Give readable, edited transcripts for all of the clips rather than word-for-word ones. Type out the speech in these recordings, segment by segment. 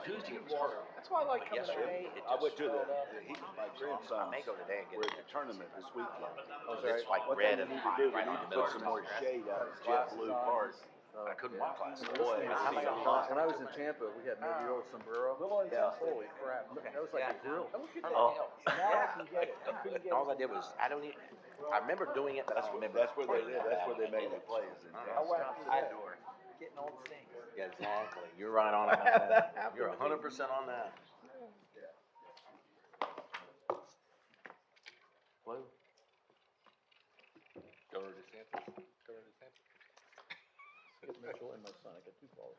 Tuesday it was hard. That's why I like But coming yesterday, today. it I just went to swelled up. my grandson. I may go today and get We're it. at the tournament this weekend. Oh, It's like What red they and need to hot do, we right need in to the middle put of some the more grass. shade out of JetBlue Park. I couldn't walk last night. Boy, How am I gonna hot. When I was in Tampa, we had Mobile sombrero. Yeah. Holy crap! That was like a grill. Oh. Now I can get it. I couldn't get All I it. did was, I don't even, I remember doing it, but I don't remember. That's where they live. That's where they make the plays. I went through that door, getting all the things. Yeah, exactly. You're right on that. You're 100% on that. Blue. Governor DeSantis. Governor DeSantis. It's Mitchell and my son. I got two balls.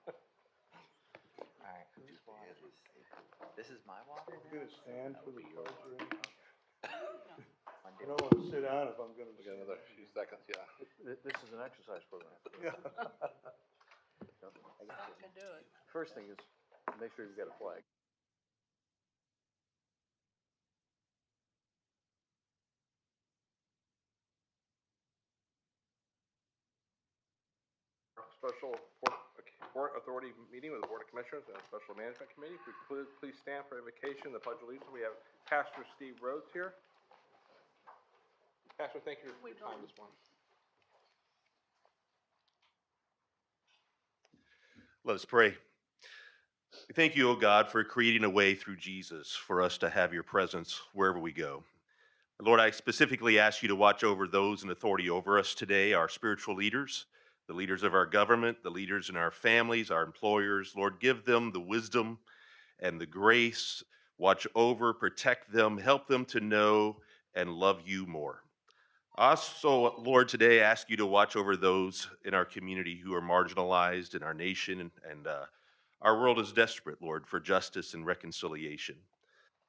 All right, who's water? This is my water now? I'm gonna stand for the pledge or anything. On I don't want to sit down if I'm gonna. We got another few seconds, yeah. This is an exercise program. Yeah. First thing is, make sure you've got a flag. Special Port Authority meeting with the Board of Commissioners and Special Management Committee. If we could please stand for invocation, the Pledge of Allegiance. We have Pastor Steve Rhodes here. Pastor, thank you for your time this morning. Let us pray. We thank you, O God, for creating a way through Jesus for us to have your presence wherever we go. Lord, I specifically ask you to watch over those in authority over us today, our spiritual leaders, the leaders of our government, the leaders in our families, our employers. Lord, give them the wisdom and the grace. Watch over, protect them, help them to know and love you more. Also, Lord, today I ask you to watch over those in our community who are marginalized in our nation, and our world is desperate, Lord, for justice and reconciliation.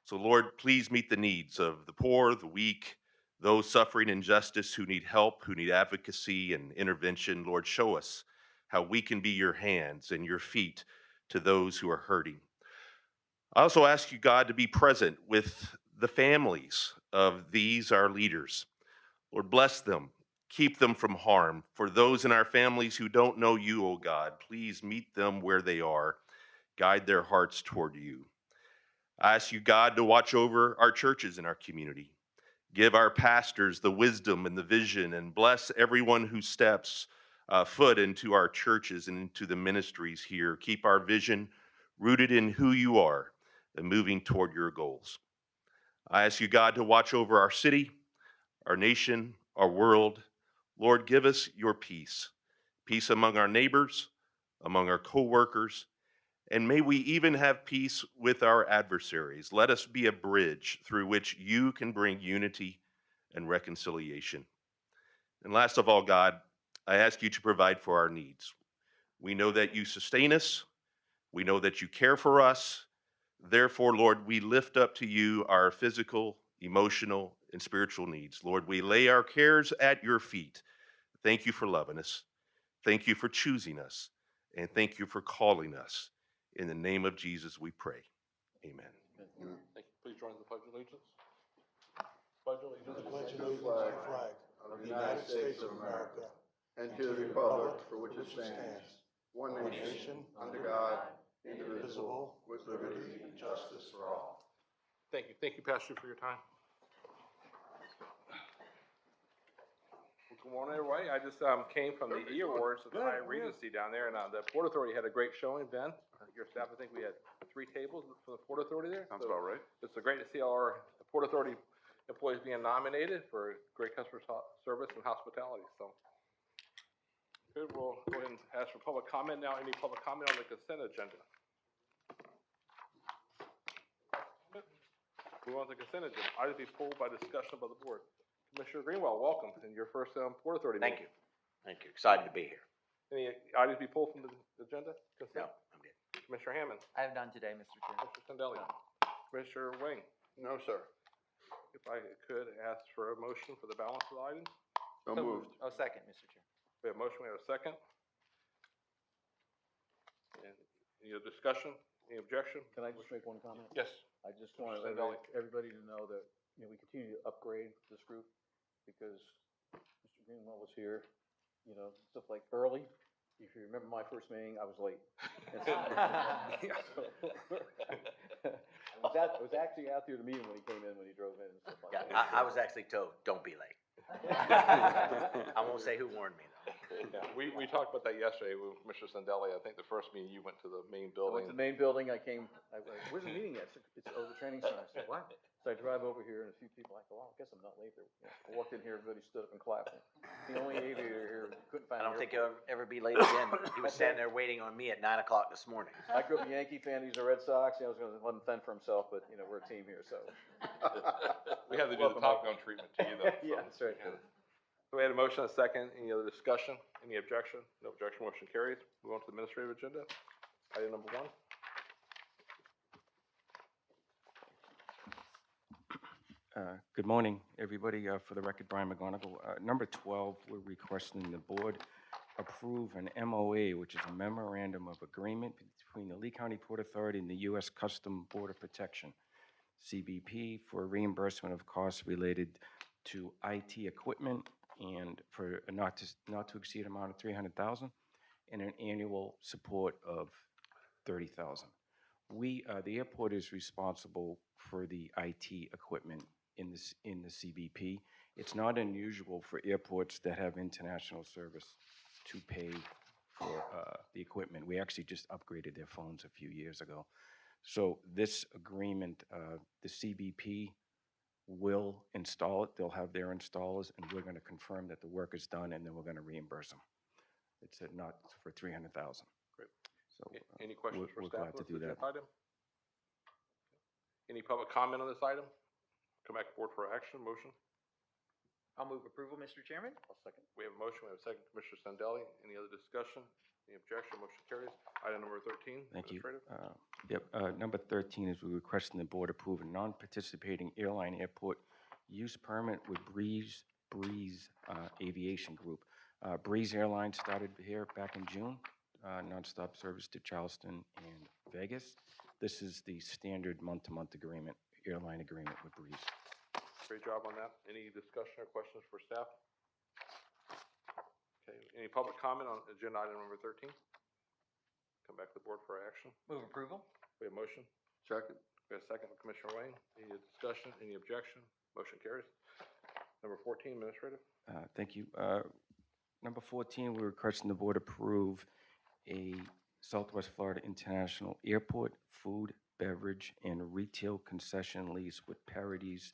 So, Lord, please meet the needs of the poor, the weak, those suffering injustice who need help, who need advocacy and intervention. Lord, show us how we can be your hands and your feet to those who are hurting. I also ask you, God, to be present with the families of these, our leaders. Lord, bless them, keep them from harm. For those in our families who don't know you, O God, please meet them where they are, guide their hearts toward you. I ask you, God, to watch over our churches in our community. Give our pastors the wisdom and the vision, and bless everyone who steps foot into our churches and into the ministries here. Keep our vision rooted in who you are and moving toward your goals. I ask you, God, to watch over our city, our nation, our world. Lord, give us your peace. Peace among our neighbors, among our co-workers, and may we even have peace with our adversaries. Let us be a bridge through which you can bring unity and reconciliation. And last of all, God, I ask you to provide for our needs. We know that you sustain us. We know that you care for us. Therefore, Lord, we lift up to you our physical, emotional, and spiritual needs. Lord, we lay our cares at your feet. Thank you for loving us. Thank you for choosing us. And thank you for calling us. In the name of Jesus, we pray. Amen. Thank you. Please join the Pledge of Allegiance. Pledge of I Allegiance. pledge allegiance to the flag of the United States of America and to the republic for which it stands, one nation, under God, indivisible, with liberty and justice for all. Thank you. Thank you, Pastor, for your time. Well, good morning, everybody. I just came from the E Awards at the Hyatt Regency down there, and the Port Authority had a great showing. Ben, your staff, I think we had 3 tables from the Port Authority there. Sounds about right. It's great to see all our Port Authority employees being nominated for great customer service and hospitality. So, good. We'll go ahead and ask for public comment now. Any public comment on the consent agenda? We want the consent agenda. Items be pulled by discussion by the board. Commissioner Greenwell, welcome, and your first Port Authority Thank meeting. you. Thank you. Excited to be here. Any items be pulled from the agenda? No, Consent? I'm good. Commissioner Hammond, I have none today, Mr. Chair. Mr. Condelli, Commissioner Wing. No, sir. If I could ask for a motion for the balance of the items. So moved. Oh, second, Mr. Chair. We have a motion, we have a second. And any other discussion, any objection? Can I just make one comment? Yes. I just want Mr. Sandelli. everybody to know that, we continue to upgrade this group because Mr. Greenwell was here, stuff like early, if you remember my first meeting, I was late. And so- I was actually out there to meet him when he came in, when he drove in and stuff like Yeah, that. I was actually told, don't be late. I won't say who warned me though. Yeah, we talked about that yesterday with Mr. Sandelli. I think the first meeting you went to the main I building. went to the main building, I where's the meeting at? It's, oh, the training center. I said, what? So I drive over here and a few people, I go, oh, I guess I'm not late there. I walked in here, everybody stood up and clapped. The only aviator here couldn't find I an don't think airport. he'll ever be late again. He was standing there waiting on me at 9 o'clock this morning. I grew up a Yankee fan, he's a Red Sox, I was gonna let him fend for himself, but, we're a team here, so. We have to do the Welcome, Top Mike. Gun treatment to you though. Yeah, that's right. Yeah. So we had a motion, a second. Any other discussion? Any objection? No objection, motion carries. Move on to the administrative agenda. Item number 1. Good morning, everybody. For the record, Brian McGonigal. Number 12, we're requesting the board approve an MOA, which is a memorandum of agreement between the Lee County Port Authority and the U.S. Customs Border Protection, CBP, for reimbursement of costs related to IT equipment and for a not to exceed amount of $300,000 and an annual support of $30,000. The airport is responsible for the IT equipment in the CBP. It's not unusual for airports that have international service to pay for the equipment. We actually just upgraded their phones a few years ago. So this agreement, the CBP will install it. They'll have their installers, and we're going to confirm that the work is done, and then we're going to reimburse them. It's not for $300,000. Great. So Any questions for we're staff? glad to on do this that. agenda item? Any public comment on this item? Come back to board for action. Motion. I'll move approval, Mr. Chairman. I'll second. We have a motion. We have a second. Commissioner Sandelli. Any other discussion? Any objection? Motion carries. Item number 13. Thank you. Administrative. Number 13 is we're requesting the board approve a non-participating airline airport use permit with Breeze Aviation Group. Breeze Airlines started here back in June, nonstop service to Charleston and Vegas. This is the standard month-to-month agreement, airline agreement with Breeze. Great job on that. Any discussion or questions for staff? Okay, any public comment on agenda item number 13? Come back to the board for action. Move approval. We have a motion. Second. We have a second from Commissioner Wayne. Any discussion, any objection? Motion carries. Number 14, administrative. Thank you. Number 14, we're requesting the board approve a Southwest Florida International Airport food, beverage, and retail concession lease with Parodies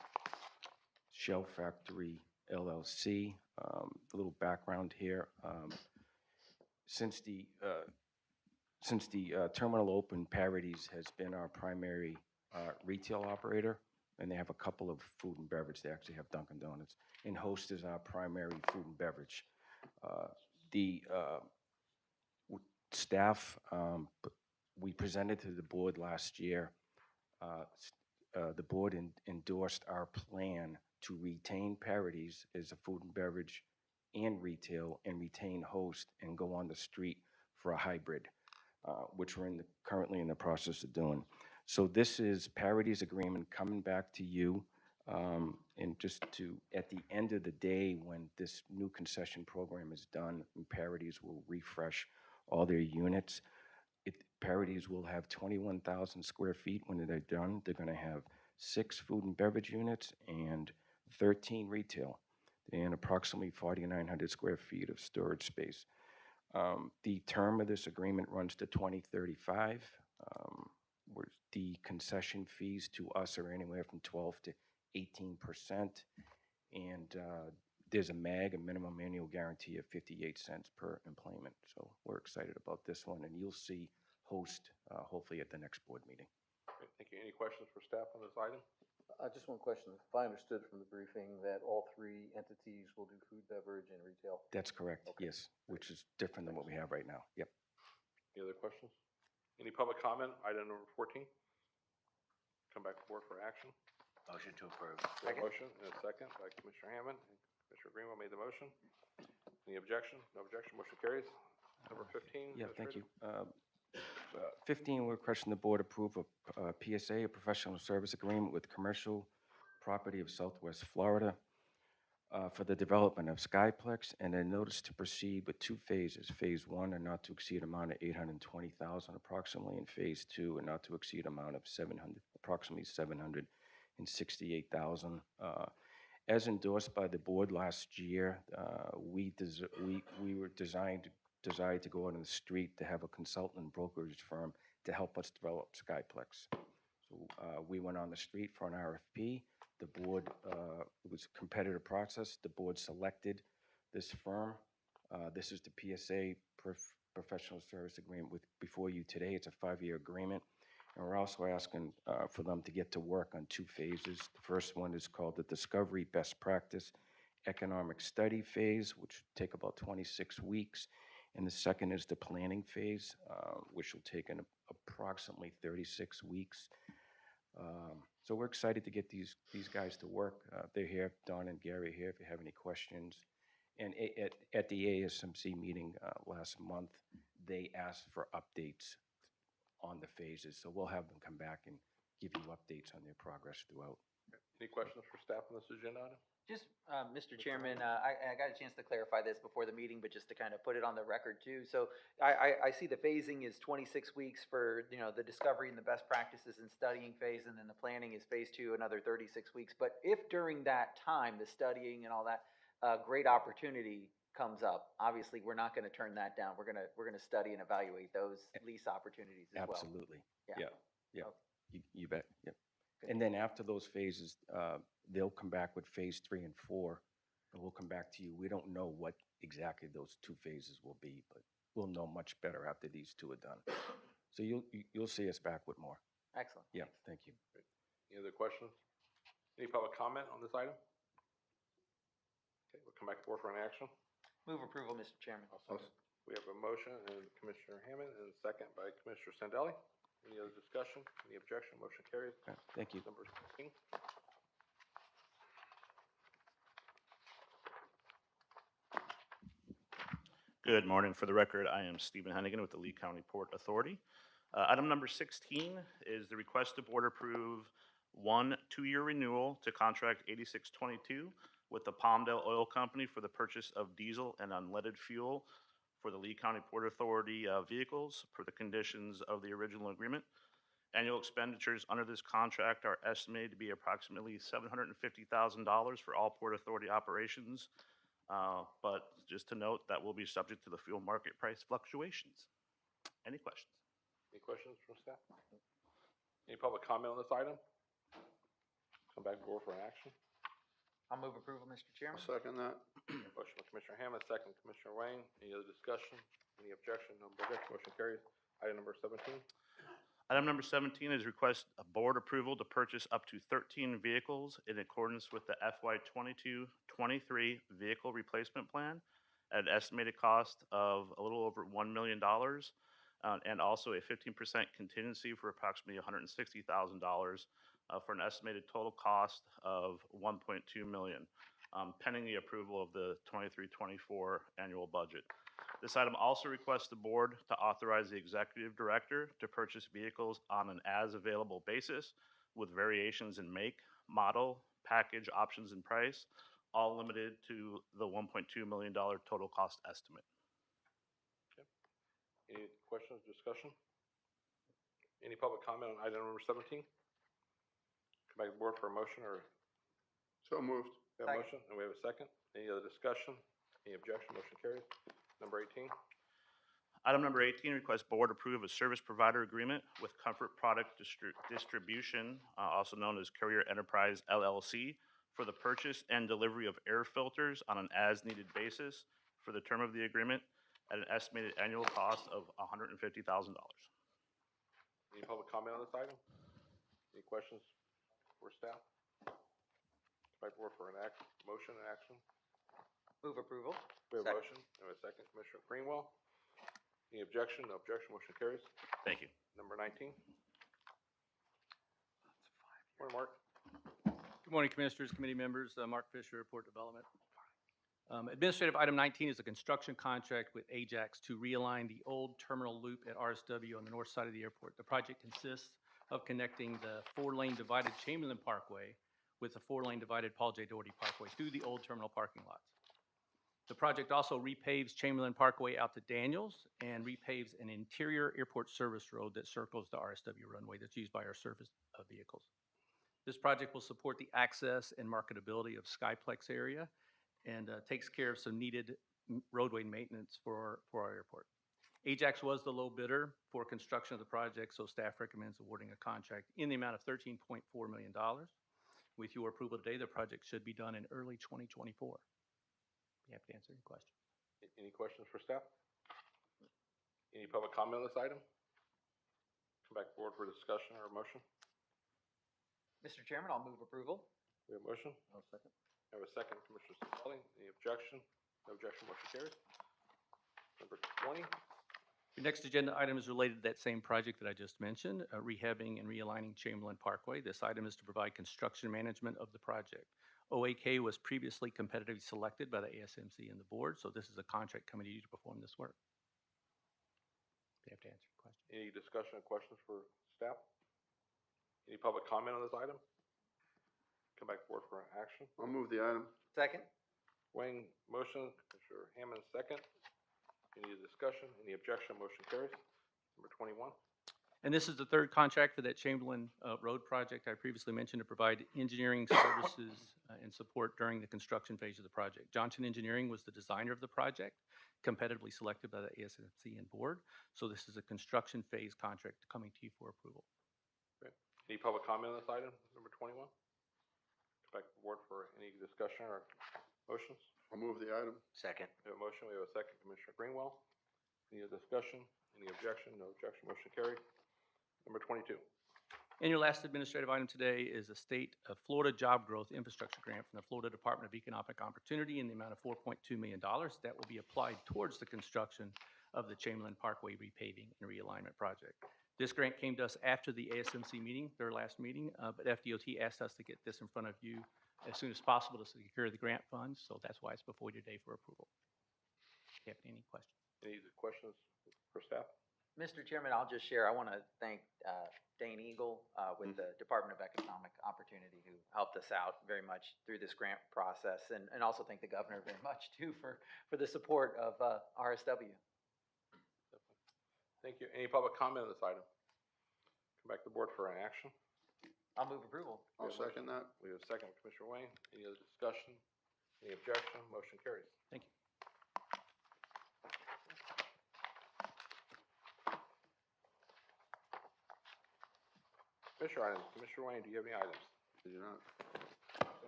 Shell Factory LLC. A little background here. Since the terminal opened, Parodies has been our primary retail operator, and they have a couple of food and beverage. They actually have Dunkin' Donuts, and Host is our primary food and beverage. The staff, we presented to the board last year. The board endorsed our plan to retain Parodies as a food and beverage and retail, and retain Host and go on the street for a hybrid, which we're currently in the process of doing. So this is Parodies agreement coming back to you, and just to, at the end of the day, when this new concession program is done, Parodies will refresh all their units. Parodies will have 21,000 square feet when they're done. They're going to have 6 food and beverage units and 13 retail, and approximately 4,900 square feet of storage space. The term of this agreement runs to 2035. Where the concession fees to us are anywhere from 12 to 18%, and there's a MAG, a minimum annual guarantee of 58 cents per employment. So we're excited about this one, and you'll see Host hopefully at the next board meeting. Great, thank you. Any questions for staff on this item? Just one question. If I understood from the briefing that all 3 entities will do food, beverage, and retail? That's correct, Okay. yes, which is different than what we have right now. Yep. Any other questions? Any public comment? Item number 14. Come back to board for action. Motion to approve. We have a motion and a second by Commissioner Hammond. Commissioner Greenwell made the motion. Any objection? No objection. Motion carries. Number 15. Yeah, thank you. administrative. 15, we're requesting the board approve a PSA, a professional service agreement with Commercial Property of Southwest Florida. for the development of Skyplex, and a notice to proceed with 2 phases. Phase 1, a not to exceed amount of $820,000 approximately, and Phase 2, a not to exceed amount of approximately $768,000. As endorsed by the board last year, we were desired to go out on the street to have a consultant brokerage firm to help us develop Skyplex. So we went on the street for an RFP. The board, it was a competitive process. The board selected this firm. This is the PSA, Professional Service Agreement before you today. It's a 5-year agreement. And we're also asking for them to get to work on 2 phases. The first one is called the Discovery Best Practice Economic Study Phase, which will take about 26 weeks. And the second is the planning phase, which will take approximately 36 weeks. So we're excited to get these guys to work. They're here, Don and Gary are here if you have any questions. And at the ASMC meeting last month, they asked for updates on the phases. So we'll have them come back and give you updates on their progress throughout. Any questions for staff on this agenda item? Just, Mr. Chairman, I got a chance to clarify this before the meeting, but just to kind of put it on the record too. So I see the phasing is 26 weeks for, you know, the discovery and the best practices and studying phase, and then the planning is phase 2, another 36 weeks. But if during that time, the studying and all that, great opportunity comes up, obviously, we're not going to turn that down. We're going to study and evaluate those lease opportunities as well. Absolutely. Yeah. Yeah. Okay. You bet. Yep. Good. And then after those phases, they'll come back with phase 3 and 4, and we'll come back to you. We don't know what exactly those 2 phases will be, but we'll know much better after these 2 are done. So you'll see us back with more. Excellent. Yeah, thank you. Any other questions? Any public comment on this item? Okay, we'll come back to board for an action. Move approval, Mr. Chairman. We have a motion and Commissioner Hammond and a second by Commissioner Sandelli. Any other discussion? Any objection? Motion carries. Thank you. Number 16. Good morning. For the record, I am Stephen Hennigan with the Lee County Port Authority. Item number 16 is the request the board approve 1 2-year renewal to contract 8622 with the Palmdale Oil Company for the purchase of diesel and unleaded fuel for the Lee County Port Authority vehicles per the conditions of the original agreement. Annual expenditures under this contract are estimated to be approximately $750,000 for all Port Authority operations. But just to note, that will be subject to the fuel market price fluctuations. Any questions? Any questions from staff? Any public comment on this item? Come back to board for an action. I'll move approval, Mr. Chairman. I'll second that. Motion by Commissioner Hammond, second Commissioner Wayne. Any other discussion? Any objection? No objection. Motion carries. Item number 17. Item number 17 is request a board approval to purchase up to 13 vehicles in accordance with the FY 22-23 vehicle replacement plan at an estimated cost of a little over $1 million, and also a 15% contingency for approximately $160,000 for an estimated total cost of $1.2 million, pending the approval of the 23-24 annual budget. This item also requests the board to authorize the executive director to purchase vehicles on an as-available basis with variations in make, model, package, options, and price, all limited to the $1.2 million total cost estimate. Okay. Any questions, discussion? Any public comment on item number 17? Come back to the board for a motion or? So moved. We have a motion and we have a second. Any other discussion? Any objection? Motion carries. Number 18. Item number 18 requests board approve a service provider agreement with Comfort Product Distribution, also known as Courier Enterprise LLC, for the purchase and delivery of air filters on an as-needed basis for the term of the agreement at an estimated annual cost of $150,000. Any public comment on this item? Any questions for staff? Come back to board for an motion and action. Move approval. We have a Second. motion and a second. Commissioner Greenwell. Any objection? No objection. Motion carries. Thank you. Number 19. Morning, Mark. Good morning, Commissioners, committee members. Mark Fisher, Port Development. Administrative item 19 is a construction contract with Ajax to realign the old terminal loop at RSW on the north side of the airport. The project consists of connecting the 4-lane divided Chamberlain Parkway with a 4-lane divided Paul J. Doherty Parkway through the old terminal parking lots. The project also repaves Chamberlain Parkway out to Daniels and repaves an interior airport service road that circles the RSW runway that's used by our service vehicles. This project will support the access and marketability of Skyplex area and takes care of some needed roadway maintenance for our airport. Ajax was the low bidder for construction of the project, so staff recommends awarding a contract in the amount of $13.4 million. With your approval today, the project should be done in early 2024. You have to answer any questions. Any questions for staff? Any public comment on this item? Come back forward for discussion or motion. Mr. Chairman, I'll move approval. We have a motion? I'll second. I have a second, Commissioner Spaulding. Any objection? No objection, motion carries. Number 20. Your next agenda item is related to that same project that I just mentioned, rehabbing and realigning Chamberlain Parkway. This item is to provide construction management of the project. OAK was previously competitively selected by the ASMC and the board, so this is a contract coming to you to perform this work. You have to answer your question. Any discussion or questions for staff? Any public comment on this item? Come back forward for action. I'll move the item. Second. Wayne, motion, Commissioner Hammond, second. Any discussion? Any objection? Motion carries. Number 21. And this is the third contract for that Chamberlain Road project I previously mentioned to provide engineering services and support during the construction phase of the project. Johnson Engineering was the designer of the project, competitively selected by the ASMC and board. So this is a construction phase contract coming to you for approval. Okay. Any public comment on this item, number 21? Come back to the board for any discussion or motions. I'll move the item. Second. We have a motion, we have a second, Commissioner Greenwell. Any discussion? Any objection? No objection, motion carried. Number 22. And your last administrative item today is a state of Florida Job Growth Infrastructure Grant from the Florida Department of Economic Opportunity in the amount of $4.2 million that will be applied towards the construction of the Chamberlain Parkway repaving and realignment project. This grant came to us after the ASMC meeting, their last meeting, but FDOT asked us to get this in front of you as soon as possible to secure the grant funds, so that's why it's before you today for approval. Do you have any questions? Any questions for staff? Mr. Chairman, I'll just share, I want to thank Dane Eagle with the Department of Economic Opportunity who helped us out very much through this grant process, and also thank the governor very much too for the support of RSW. Thank you. Any public comment on this item? Come back to the board for an action. I'll move approval. I'll second that. We have a second, Commissioner Wayne. Any other discussion? Any objection? Motion carries. Thank you. Commissioner items. Commissioner Wayne, do you have any items? Did you not?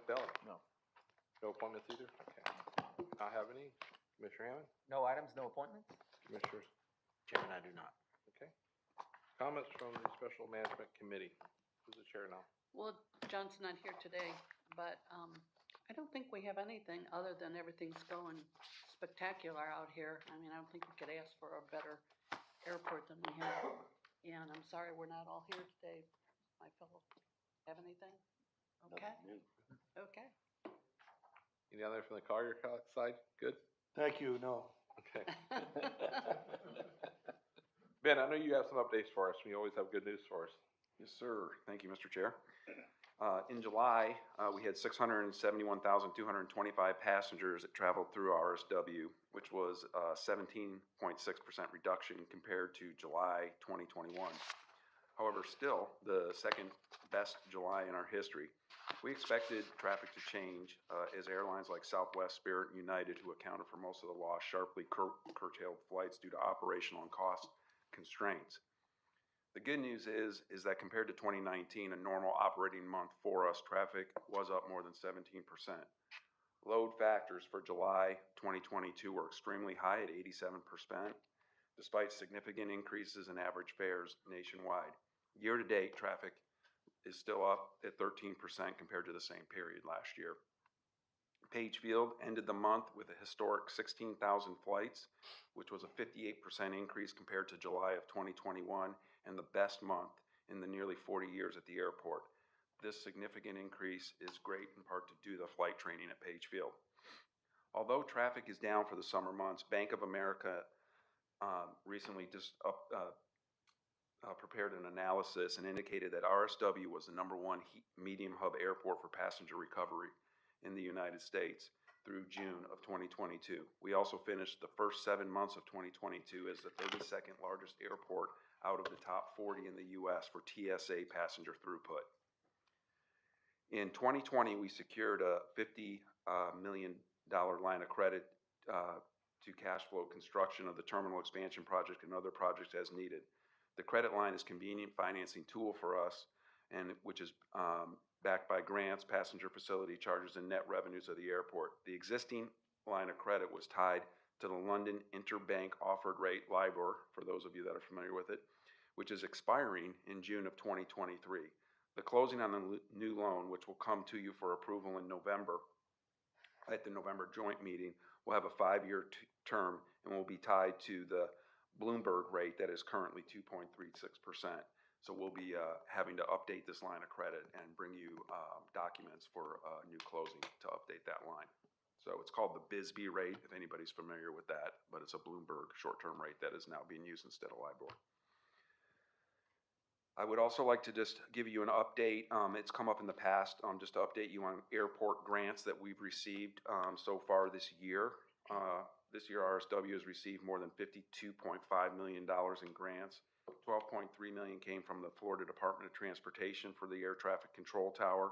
Della? No. No appointments either? Okay. Not have any? Commissioner Hammond? No items, no appointments? Commissioners? Chairman, I do not. Okay. Comments from the Special Management Committee. Who's the chair now? Well, John's not here today, but I don't think we have anything other than everything's going spectacular out here. I mean, I don't think we could ask for a better airport than we have. And I'm sorry we're not all here today. My fellow, have anything? Okay. Okay. Any other from the Collier side? Good? Thank you, no. Okay. Ben, I know you have some updates for us. We always have good news for us. Yes, sir. Thank you, Mr. Chair. In July, we had 671,225 passengers that traveled through RSW, which was a 17.6% reduction compared to July 2021. However, still the second best July in our history. We expected traffic to change as airlines like Southwest, Spirit, and United, who accounted for most of the loss, sharply curtailed flights due to operational and cost constraints. The good news is that compared to 2019, a normal operating month for us, traffic was up more than 17%. Load factors for July 2022 were extremely high at 87%, despite significant increases in average fares nationwide. Year-to-date, traffic is still up at 13% compared to the same period last year. Page Field ended the month with a historic 16,000 flights, which was a 58% increase compared to July of 2021 and the best month in the nearly 40 years at the airport. This significant increase is great in part to do the flight training at Page Field. Although traffic is down for the summer months, Bank of America recently just prepared an analysis and indicated that RSW was the #1 medium hub airport for passenger recovery in the United States through June of 2022. We also finished the first 7 months of 2022 as the 32nd largest airport out of the top 40 in the U.S. for TSA passenger throughput. In 2020, we secured a $50 million line of credit to cash flow construction of the terminal expansion project and other projects as needed. The credit line is a convenient financing tool for us, and which is backed by grants, passenger facility charges, and net revenues of the airport. The existing line of credit was tied to the London Interbank Offered Rate, LIBOR, for those of you that are familiar with it, which is expiring in June of 2023. The closing on the new loan, which will come to you for approval in November, at the November joint meeting, will have a 5-year term and will be tied to the Bloomberg rate that is currently 2.36%. So we'll be having to update this line of credit and bring you documents for new closing to update that line. So it's called the BSBY rate, if anybody's familiar with that, but it's a Bloomberg short-term rate that is now being used instead of LIBOR. I would also like to just give you an update. It's come up in the past, just to update you on airport grants that we've received so far this year. This year, RSW has received more than $52.5 million in grants. $12.3 million came from the Florida Department of Transportation for the Air Traffic Control Tower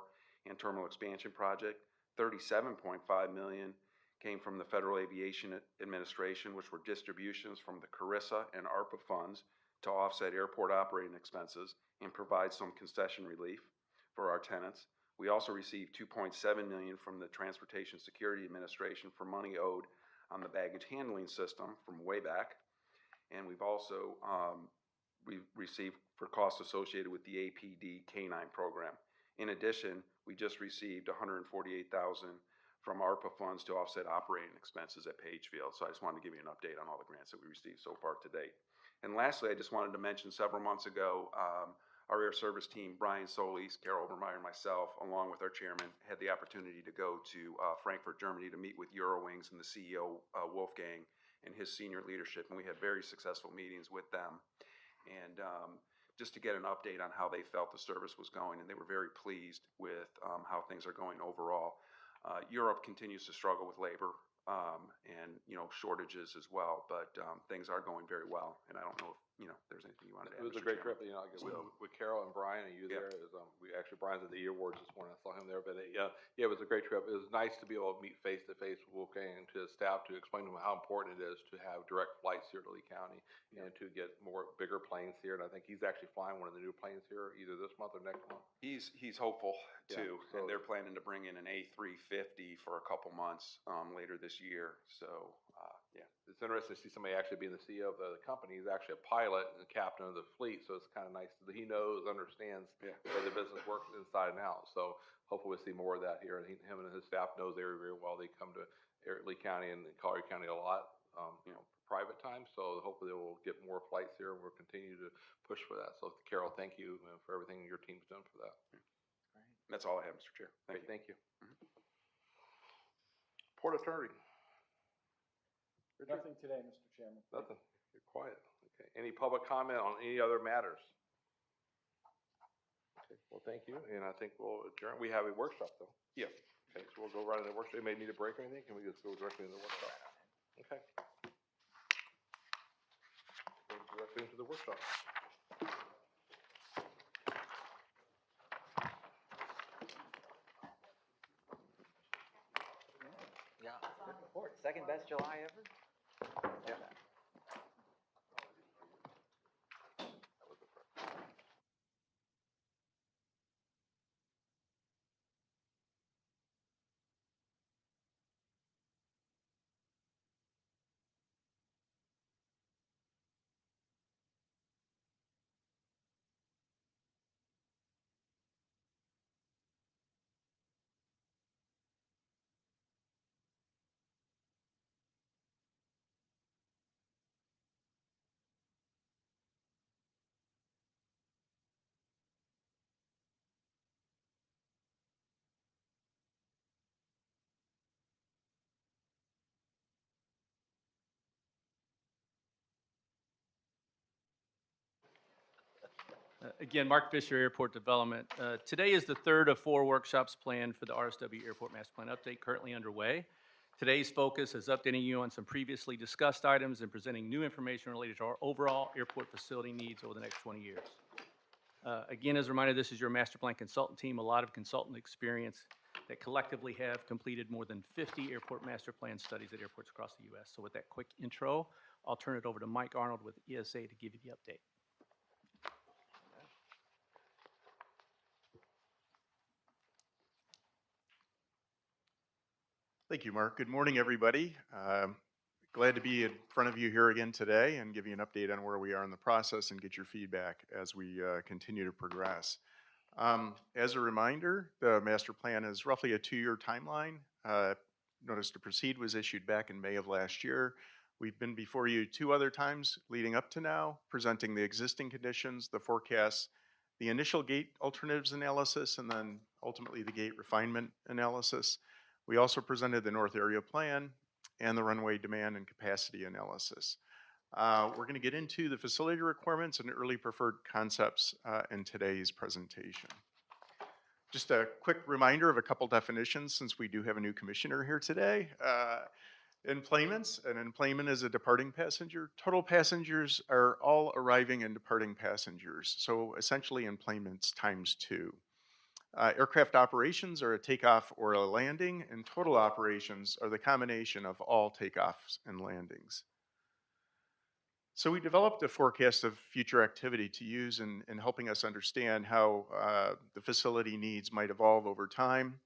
and Terminal Expansion Project. $37.5 million came from the Federal Aviation Administration, which were distributions from the CARISA and ARPA funds to offset airport operating expenses and provide some concession relief for our tenants. We also received $2.7 million from the Transportation Security Administration for money owed on the baggage handling system from way back. And we've also received for costs associated with the APD K-9 program. In addition, we just received $148,000 from ARPA funds to offset operating expenses at Pagefield. So I just wanted to give you an update on all the grants that we received so far to date. And lastly, I just wanted to mention several months ago, our air service team, Brian Solis, Carol Obermeyer, and myself, along with our chairman, had the opportunity to go to Frankfurt, Germany to meet with Eurowings and the CEO, Wolfgang, and his senior leadership. And we had very successful meetings with them. And just to get an update on how they felt the service was going, and they were very pleased with how things are going overall. Europe continues to struggle with labor and shortages as well, but things are going very well. And I don't know if there's anything you wanted to add. It was a great trip. I guess with Carol and Brian and you there. We actually Brian's at the E Awards this morning. I saw him there, but it was a great trip. It was nice to be able to meet face to face with Wolfgang and to his staff to explain to him how important it is to have direct flights here to Lee County and to get bigger planes here. And I think he's actually flying one of the new planes here either this month or next month. He's hopeful too, so, and they're planning to bring in an A350 for a couple months later this year. So it's interesting to see somebody actually being the CEO of the company. He's actually a pilot and the captain of the fleet, so it's kind of nice that he understands the way the business works inside and out. So hopefully we'll see more of that here. And him and his staff knows the area very well. They come to Lee County and Collier County a lot, private time. So hopefully we'll get more flights here, and we'll continue to push for that. So Carol, thank you for everything your team's done for that. That's all I have, Mr. Chair. Thank you. Port Attorney. Richard? Nothing today, Mr. Chairman. Nothing. You're quiet. Okay. Any public comment on any other matters? Okay. Well, thank you. And I think we'll adjourn. We have a workshop though. Yeah. Okay. So we'll go right into the workshop. You may need a break or anything. Can we just go directly into the workshop? Okay. Go directly into the workshop. Yeah, good report. Second best July ever? Yeah. Again, Mark Fisher, Airport Development. Today is the third of 4 workshops planned for the RSW Airport Master Plan update currently underway. Today's focus is updating you on some previously discussed items and presenting new information related to our overall airport facility needs over the next 20 years. Again, as a reminder, this is your master plan consultant team, a lot of consultant experience that collectively have completed more than 50 airport master plan studies at airports across the U.S. So with that quick intro, I'll turn it over to Mike Arnold with ESA to give you the update. Thank you, Mark. Good morning, everybody. Glad to be in front of you here again today and give you an update on where we are in the process and get your feedback as we continue to progress. As a reminder, the master plan is roughly a 2-year timeline. Notice to proceed was issued back in May of last year. We've been before you 2 other times leading up to now, presenting the existing conditions, the forecasts, the initial gate alternatives analysis, and then ultimately the gate refinement analysis. We also presented the North Area Plan and the runway demand and capacity analysis. We're going to get into the facility requirements and early preferred concepts in today's presentation. Just a quick reminder of a couple definitions since we do have a new commissioner here today. Enplanements, an enplanement is a departing passenger. Total passengers are all arriving and departing passengers. So essentially enplanements times 2. Aircraft operations are a takeoff or a landing, and total operations are the combination of all takeoffs and landings. So we developed a forecast of future activity to use in helping us understand how the facility needs might evolve over time.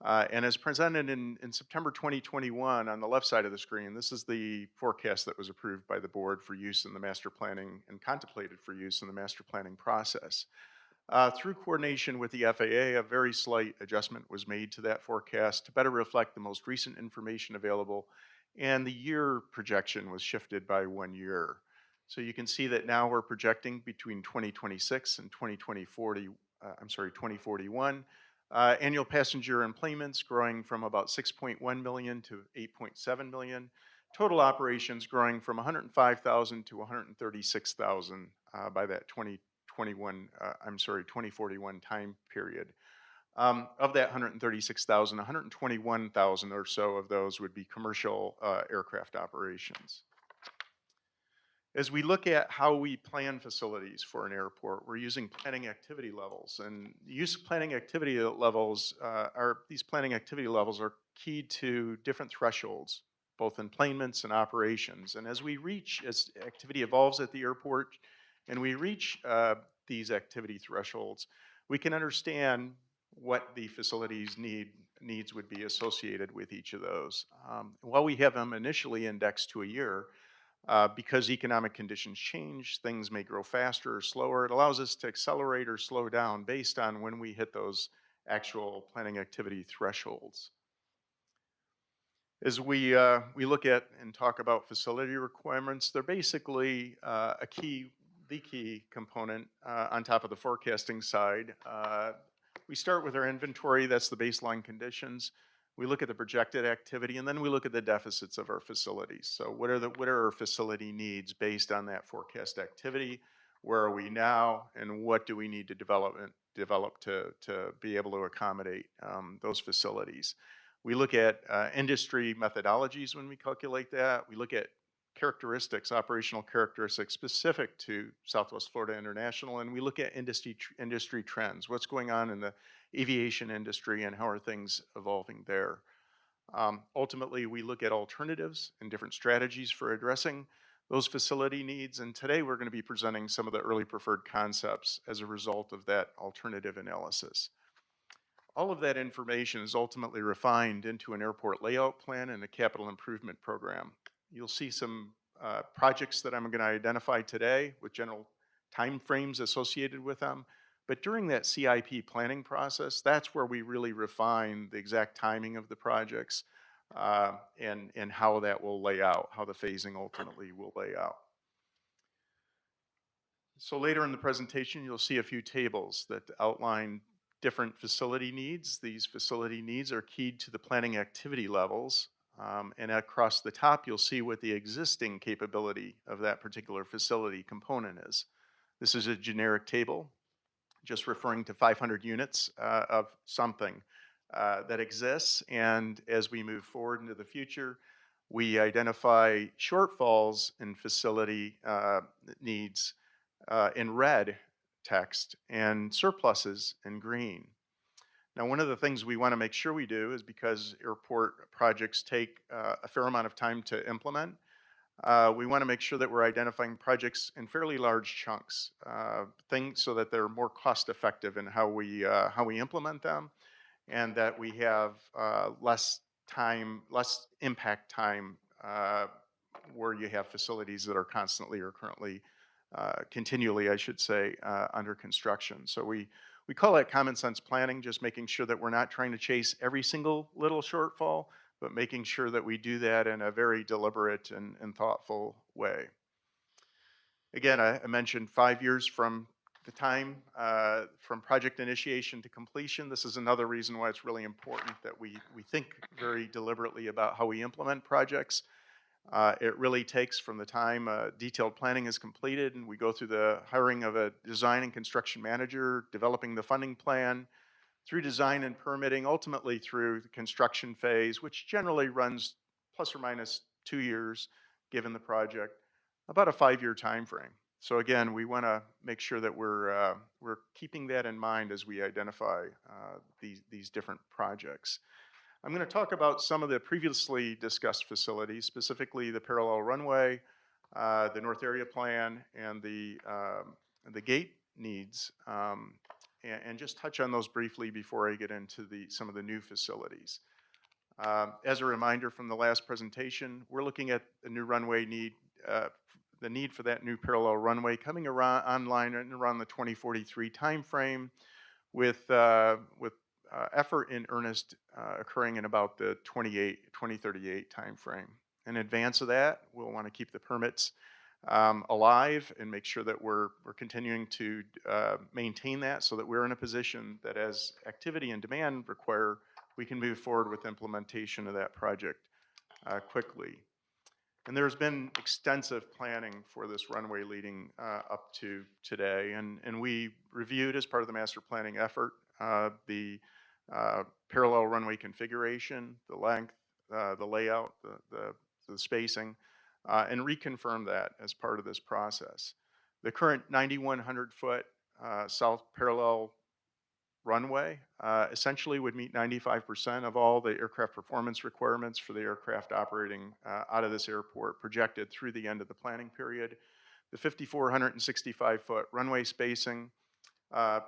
And as presented in September 2021 on the left side of the screen, this is the forecast that was approved by the board for use in the master planning and contemplated for use in the master planning process. Through coordination with the FAA, a very slight adjustment was made to that forecast to better reflect the most recent information available, and the year projection was shifted by 1 year. So you can see that now we're projecting between 2026 and 2041, annual passenger enplanements growing from about 6.1 million to 8.7 million, total operations growing from 105,000 to 136,000 by that 2041 time period. Of that 136,000, 121,000 or so of those would be commercial aircraft operations. As we look at how we plan facilities for an airport, we're using planning activity levels, and the use of planning activity levels are key to different thresholds, both enplanements and operations. And as activity evolves at the airport, and we reach these activity thresholds, we can understand what the facility's needs would be associated with each of those. While we have them initially indexed to a year, because economic conditions change, things may grow faster or slower. It allows us to accelerate or slow down based on when we hit those actual planning activity thresholds. As we look at and talk about facility requirements, they're basically the key component on top of the forecasting side. We start with our inventory, that's the baseline conditions. We look at the projected activity, and then we look at the deficits of our facilities. So what are our facility needs based on that forecast activity? Where are we now, and what do we need to develop to be able to accommodate those facilities? We look at industry methodologies when we calculate that. We look at operational characteristics specific to Southwest Florida International, and we look at industry trends. What's going on in the aviation industry and how are things evolving there? Ultimately, we look at alternatives and different strategies for addressing those facility needs, and today we're going to be presenting some of the early preferred concepts as a result of that alternative analysis. All of that information is ultimately refined into an airport layout plan and a capital improvement program. You'll see some projects that I'm going to identify today with general timeframes associated with them. But during that CIP planning process, that's where we really refine the exact timing of the projects and how that will lay out, how the phasing ultimately will lay out. So later in the presentation, you'll see a few tables that outline different facility needs. These facility needs are keyed to the planning activity levels. And across the top, you'll see what the existing capability of that particular facility component is. This is a generic table. just referring to 500 units of something that exists. And as we move forward into the future, we identify shortfalls in facility needs in red text and surpluses in green. Now, one of the things we want to make sure we do is, because airport projects take a fair amount of time to implement, we want to make sure that we're identifying projects in fairly large chunks, things so that they're more cost effective in how we implement them, and that we have less time, less impact time, where you have facilities that are constantly or currently, continually, I should say, under construction. So we call that common sense planning, just making sure that we're not trying to chase every single little shortfall, but making sure that we do that in a very deliberate and thoughtful way. Again, I mentioned 5 years from the time from project initiation to completion. This is another reason why it's really important that we think very deliberately about how we implement projects. It really takes from the time detailed planning is completed and we go through the hiring of a design and construction manager, developing the funding plan, through design and permitting, ultimately through the construction phase, which generally runs plus or minus 2 years, given the project, about a 5-year time frame. So again, we want to make sure that we're keeping that in mind as we identify these different projects. I'm going to talk about some of the previously discussed facilities, specifically the parallel runway, the North Area Plan, and the gate needs, and just touch on those briefly before I get into some of the new facilities. As a reminder from the last presentation, we're looking at the new runway need, the need for that new parallel runway coming around online in around the 2043 timeframe, with effort in earnest occurring in about the 2038 timeframe. In advance of that, we'll want to keep the permits alive and make sure that we're continuing to maintain that, so that we're in a position that as activity and demand require, we can move forward with implementation of that project quickly. And there's been extensive planning for this runway leading up to today, and we reviewed as part of the master planning effort the parallel runway configuration, the length, the layout, the spacing, and reconfirm that as part of this process. The current 9,100-foot south parallel runway essentially would meet 95% of all the aircraft performance requirements for the aircraft operating out of this airport projected through the end of the planning period. The 5,465-foot runway spacing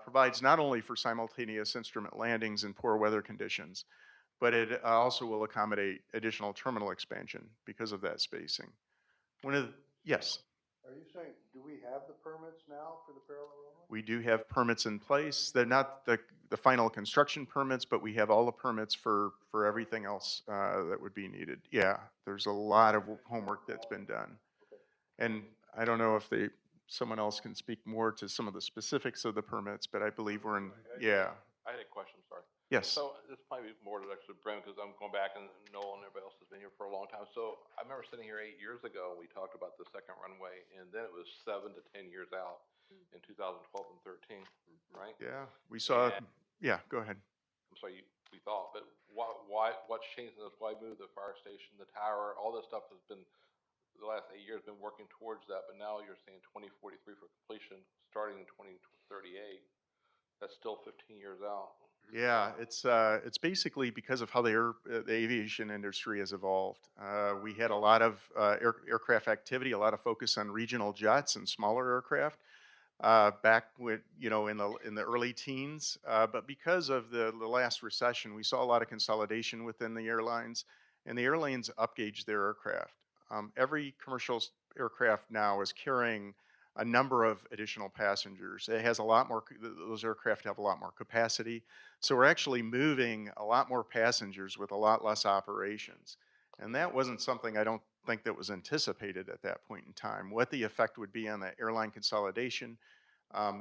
provides not only for simultaneous instrument landings in poor weather conditions, but it also will accommodate additional terminal expansion because of that spacing. Yes? Are you saying, do we have the permits now for the parallel runway? We do have permits in place. They're not the final construction permits, but we have all the permits for everything else that would be needed. Yeah, there's a lot of homework that's been done. And I don't know if someone else can speak more to some of the specifics of the permits, but I believe we're in, yeah. I had a question, sorry. Yes. So this might be more to actually Brent, because I'm going back and Noel and everybody else has been here for a long time. So I remember sitting here 8 years ago, and we talked about the second runway, and then it was 7 to 10 years out in 2012 and 13, right? Yeah, we saw, yeah, go ahead. I'm sorry, we thought, but what's changed in this? Why move the fire station, the tower, all this stuff has been, the last 8 years been working towards that, but now you're saying 2043 for completion, starting in 2038. That's still 15 years out. Yeah, it's basically because of how the aviation industry has evolved. We had a lot of aircraft activity, a lot of focus on regional jets and smaller aircraft back with, in the early teens. But because of the last recession, we saw a lot of consolidation within the airlines, and the airlines upgauged their aircraft. Every commercial aircraft now is carrying a number of additional passengers. It has a lot more, those aircraft have a lot more capacity. So we're actually moving a lot more passengers with a lot less operations. And that wasn't something I don't think that was anticipated at that point in time. What the effect would be on the airline consolidation,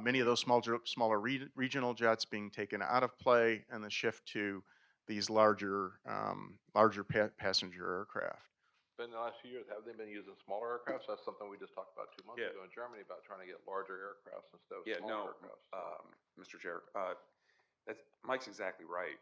many of those smaller regional jets being taken out of play, and the shift to these larger passenger aircraft. been the last few years, have they been using smaller aircraft? That's something we just talked about 2 months Yeah. ago in Germany about trying to get larger aircrafts instead of Yeah, smaller no, aircrafts. Mr. Chair, Mike's exactly right.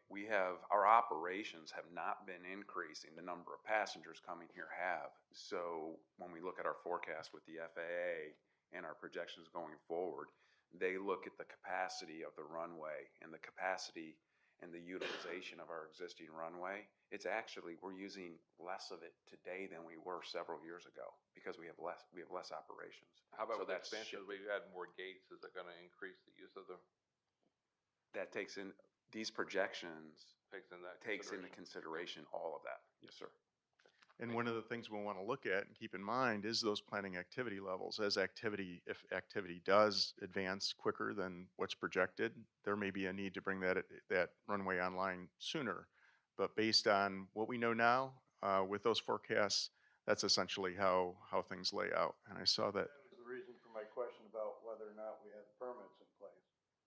Our operations have not been increasing, the number of passengers coming here have. So when we look at our forecast with the FAA and our projections going forward, they look at the capacity of the runway and the capacity and the utilization of our existing runway. It's actually, we're using less of it today than we were several years ago because we have less operations. How about So with that's expansion, shifted. we add more gates, is it gonna increase the use of the, That takes in, these projections takes in that takes into consideration? consideration all of that. Yes, sir. And one of the things we'll want to look at and keep in mind is those planning activity levels. If activity does advance quicker than what's projected, there may be a need to bring that runway online sooner. But based on what we know now, with those forecasts, that's essentially how things lay out. And I saw that. That was the reason for my question about whether or not we had permits in place.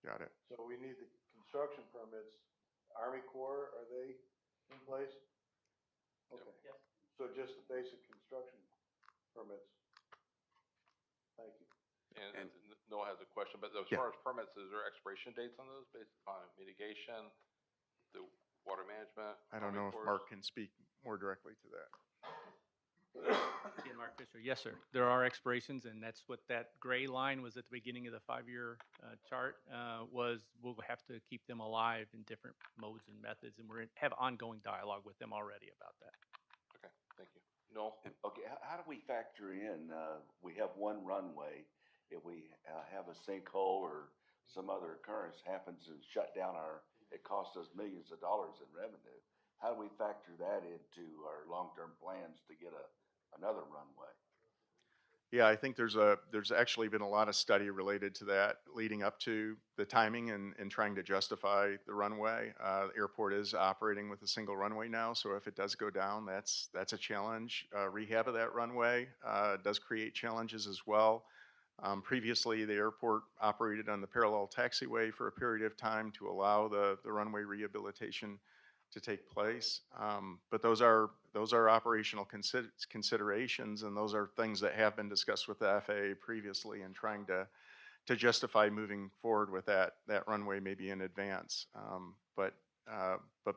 Got it. So we need the construction permits. Army Corps, are they in place? Okay. Yes. So just the basic construction permits. Thank you. And Noah has a question, but as Yeah. far as permits, is there expiration dates on those based upon mitigation, the water management? I don't Army know if Corps'? Mark can speak more directly to that. Again, Mark Fisher, yes, sir. There are expirations, and that's what that gray line was at the beginning of the 5-year chart, was we'll have to keep them alive in different modes and methods, and have ongoing dialogue with them already about that. Okay, thank you. Noel? Okay, how do we factor in, we have one runway, if we have a sinkhole or some other occurrence happens and shut down it costs us millions of dollars in revenue. How do we factor that into our long-term plans to get another runway? Yeah, I think there's actually been a lot of study related to that leading up to the timing and trying to justify the runway. The airport is operating with a single runway now, so if it does go down, that's a challenge. Rehab of that runway does create challenges as well. Previously, the airport operated on the parallel taxiway for a period of time to allow the runway rehabilitation to take place. But those are operational considerations, and those are things that have been discussed with the FAA previously in trying to justify moving forward with that runway maybe in advance. But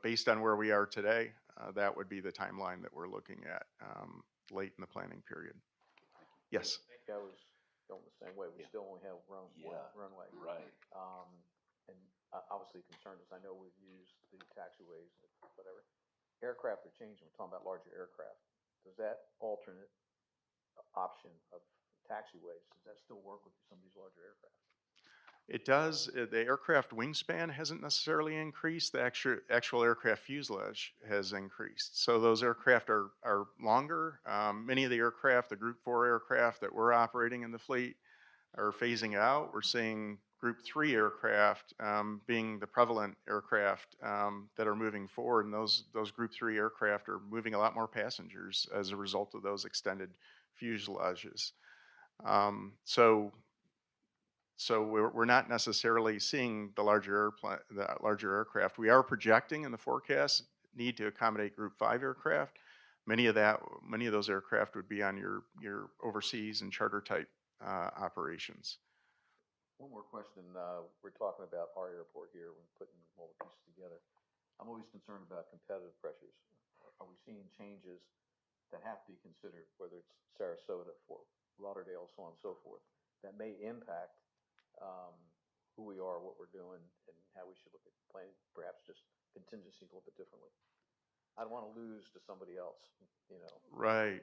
based on where we are today, that would be the timeline that we're looking at late in the planning period. Yes. I think I was going the same way. We still only have one runway. Right. And obviously concerned, as I know we've used the taxiways, whatever. Aircraft are changing. We're talking about larger aircraft. Does that alternate option of taxiways, does that still work with some of these larger aircraft? It does. The aircraft wingspan hasn't necessarily increased. The actual aircraft fuselage has increased. So those aircraft are longer. Many of the aircraft, the Group 4 aircraft that we're operating in the fleet, are phasing out. We're seeing Group 3 aircraft being the prevalent aircraft that are moving forward, and those Group 3 aircraft are moving a lot more passengers as a result of those extended fuselages. So we're not necessarily seeing the larger aircraft. We are projecting in the forecast need to accommodate Group 5 aircraft. Many of those aircraft would be on your overseas and charter type operations. One more question. We're talking about our airport here. We're putting all the pieces together. I'm always concerned about competitive pressures. Are we seeing changes that have to be considered, whether it's Sarasota, Fort Lauderdale, so on and so forth, that may impact who we are, what we're doing, and how we should look at planning, perhaps just contingencies a little bit differently? I don't want to lose to somebody else, you know.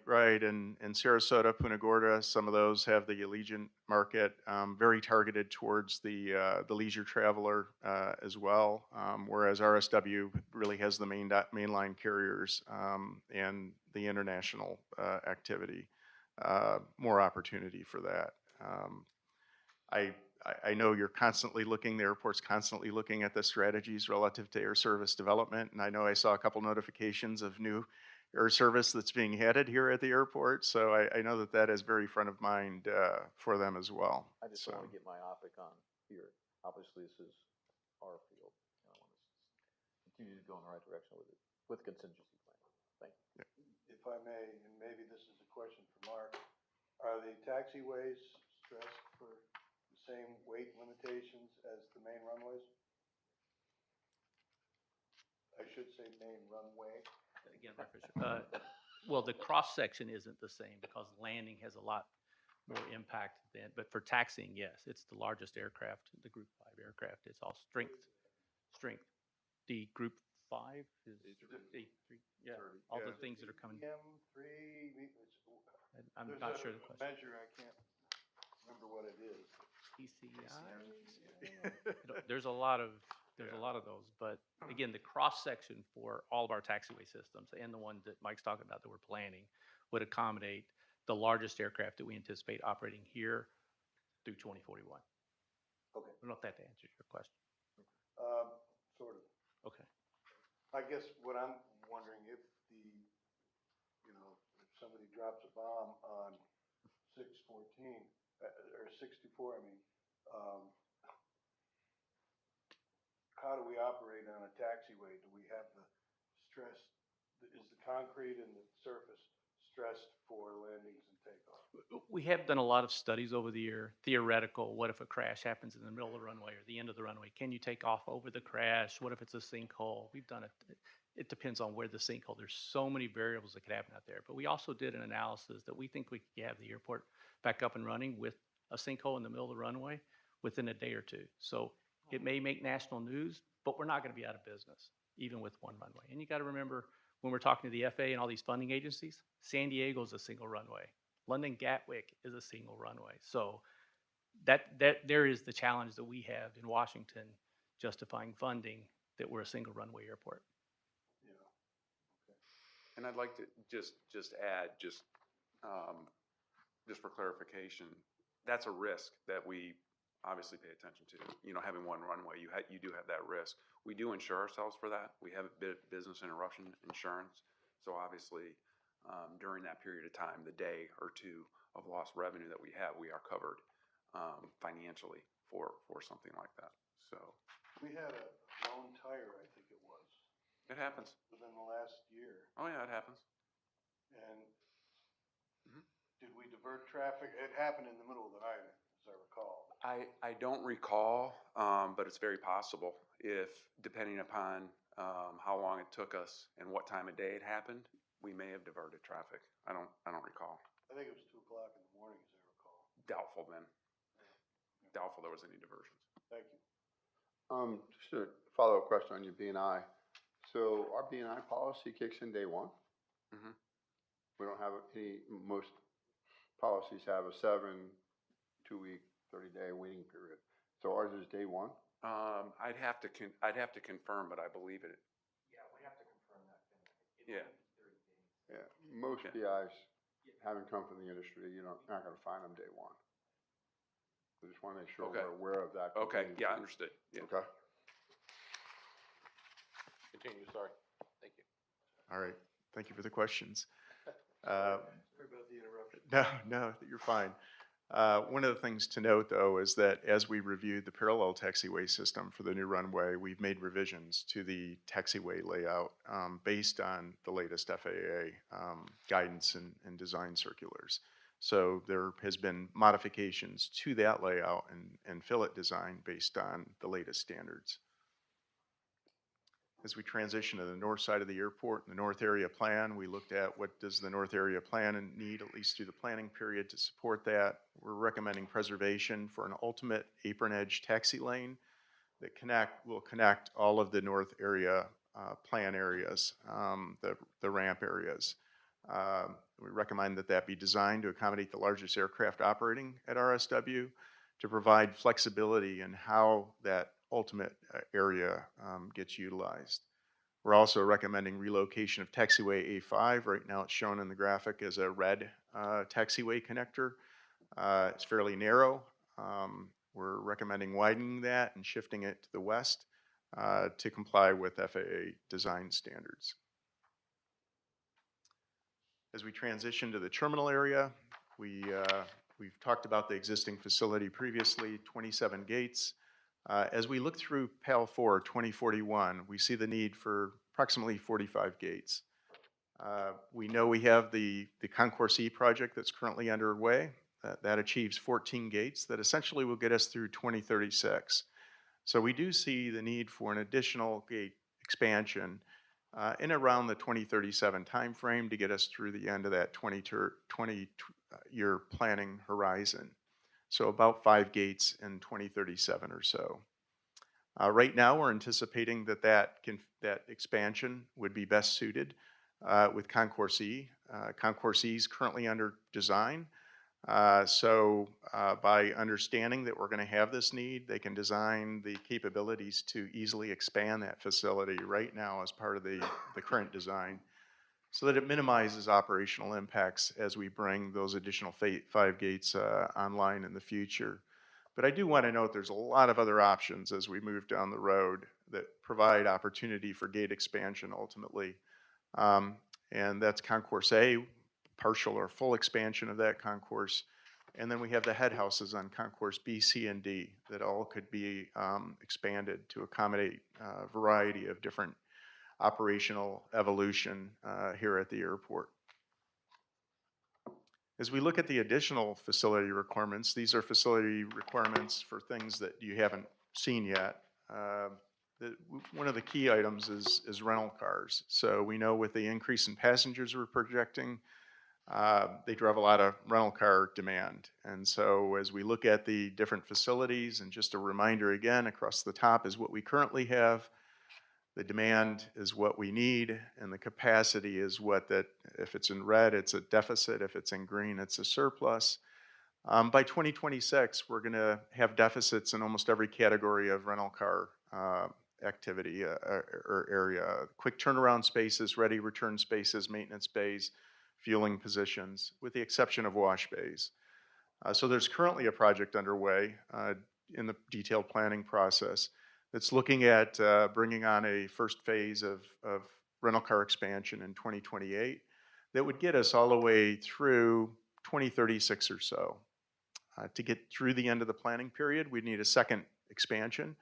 Right. And Sarasota, Punta Gorda, some of those have the Allegiant market, very targeted towards the leisure traveler as well. Whereas RSW really has the mainline carriers and the international activity, more opportunity for that. I know you're constantly looking, the airport's constantly looking at the strategies relative to air service development, and I know I saw a couple notifications of new air service that's being added here at the airport, so I know that is very front of mind for them as well. I just don't want to get myopic on here. Obviously, this is our field. I want to continue to go in the right direction with it, with contingency planning. Thank you. If if I may, and maybe this is a question for Mark, are the taxiways stressed for the same weight limitations as the main runways? I should say main runway. Again, well, the cross-section isn't the same because landing has a lot more impact than, but for taxiing, yes, it's the largest aircraft, the Group 5 aircraft. It's all strength. The Group 5 is A3, yeah, all the things that are coming. M3, I'm there's not a sure the question. measure, I can't remember what it is. PCI? There's a lot of those, but again, the cross-section for all of our taxiway systems and the one that Mike's talking about that we're planning would accommodate the largest aircraft that we anticipate operating here through 2041. Okay. I don't know if that answers your question. Sort of. Okay. I guess what I'm wondering if if somebody drops a bomb on 614, or 64, I mean, how do we operate on a taxiway? Do we have the stress, is the concrete and the surface stressed for landings and takeoff? We have done a lot of studies over the year, theoretical, what if a crash happens in the middle of the runway or the end of the runway? Can you take off over the crash? What if it's a sinkhole? We've done it. It depends on where the sinkhole, there's so many variables that could happen out there. But we also did an analysis that we think we could have the airport back up and running with a sinkhole in the middle of the runway within a day or two. So it may make national news, but we're not going to be out of business, even with one runway. And you got to remember, when we're talking to the FAA and all these funding agencies, San Diego is a single runway. London Gatwick is a single runway. So that there is the challenge that we have in Washington justifying funding that we're a single runway airport. Yeah. Okay. And I'd like to just add, just for clarification, that's a risk that we obviously pay attention to. You know, having one runway, you do have that risk. We do insure ourselves for that. We have business interruption insurance. So obviously, during that period of time, the day or two of lost revenue that we have, we are covered financially for something like that. So We had a blown tire, I think it was, it happens. within the last year. Oh yeah, it happens. And did we divert traffic? It happened in the middle of the night, as I recall. I don't recall, but it's very possible if, depending upon how long it took us and what time of day it happened, we may have diverted traffic. I don't recall. I think it was 2 o'clock in the morning, as I recall. Doubtful then. Doubtful there was any diversions. Thank you. Just a follow-up question on your B&I. So our B&I policy kicks in day one? Mhm. We don't have most policies have a 2-week, 30-day waiting period. So ours is day one? I'd have to confirm, but I believe it. Yeah, we have to confirm that. Yeah. Yeah, most Okay. BIs, having come from the industry, you're not gonna find them day one. I just wanna make sure Okay. we're aware of that. Okay, contingency. yeah, understood. Yeah. Okay. Continue, sorry. Thank you. All right, thank you for the questions. Sorry about the interruption. No, you're fine. One of the things to note, though, is that as we reviewed the parallel taxiway system for the new runway, we've made revisions to the taxiway layout based on the latest FAA guidance and design circulars. So there has been modifications to that layout and fillet design based on the latest standards. As we transition to the north side of the airport, the North Area Plan, we looked at what does the North Area Plan need, at least through the planning period, to support that. We're recommending preservation for an ultimate apron edge taxi lane that will connect all of the North Area Plan areas, the ramp areas. We recommend that be designed to accommodate the largest aircraft operating at RSW, to provide flexibility in how that ultimate area gets utilized. We're also recommending relocation of taxiway A5. Right now it's shown in the graphic as a red taxiway connector. It's fairly narrow. We're recommending widening that and shifting it to the west to comply with FAA design standards. As we transition to the terminal area, we've talked about the existing facility previously, 27 gates. As we look through PAL 4 2041, we see the need for approximately 45 gates. We know we have the Concourse E project that's currently underway. That achieves 14 gates that essentially will get us through 2036. So we do see the need for an additional gate expansion in around the 2037 timeframe to get us through the end of that 20-year planning horizon. So about 5 gates in 2037 or so. Right now, we're anticipating that expansion would be best suited with Concourse E. Concourse E is currently under design. By understanding that we're going to have this need, they can design the capabilities to easily expand that facility right now as part of the current design so that it minimizes operational impacts as we bring those additional 5 gates online in the future. But I do want to note there's a lot of other options as we move down the road that provide opportunity for gate expansion ultimately. And that's Concourse A, partial or full expansion of that concourse. And then we have the head houses on Concourse B, C, and D that all could be expanded to accommodate a variety of different operational evolution here at the airport. As we look at the additional facility requirements, these are facility requirements for things that you haven't seen yet. One of the key items is rental cars. So we know with the increase in passengers we're projecting, they drive a lot of rental car demand. And so as we look at the different facilities, and just a reminder again, across the top is what we currently have. The demand is what we need, and the capacity is what that, if it's in red, it's a deficit. If it's in green, it's a surplus. By 2026, we're going to have deficits in almost every category of rental car activity or area. Quick turnaround spaces, ready return spaces, maintenance bays, fueling positions, with the exception of wash bays. So there's currently a project underway in the detailed planning process that's looking at bringing on a first phase of rental car expansion in 2028 that would get us all the way through 2036 or so. To get through the end of the planning period, we'd need a second expansion